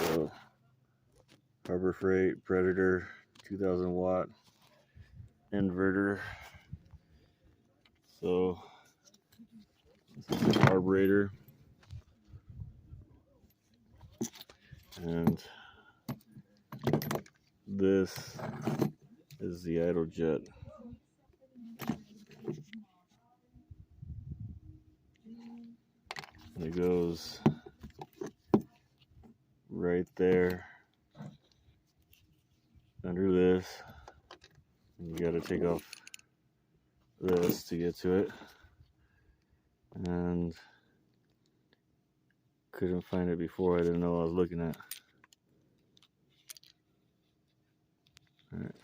So Harbor Freight Predator 2000 watt inverter. So this is the carburetor, and this is the idle jet. And it goes right there under this. And you got to take off this to get to it. And couldn't find it before. I didn't know what I was looking at. All right.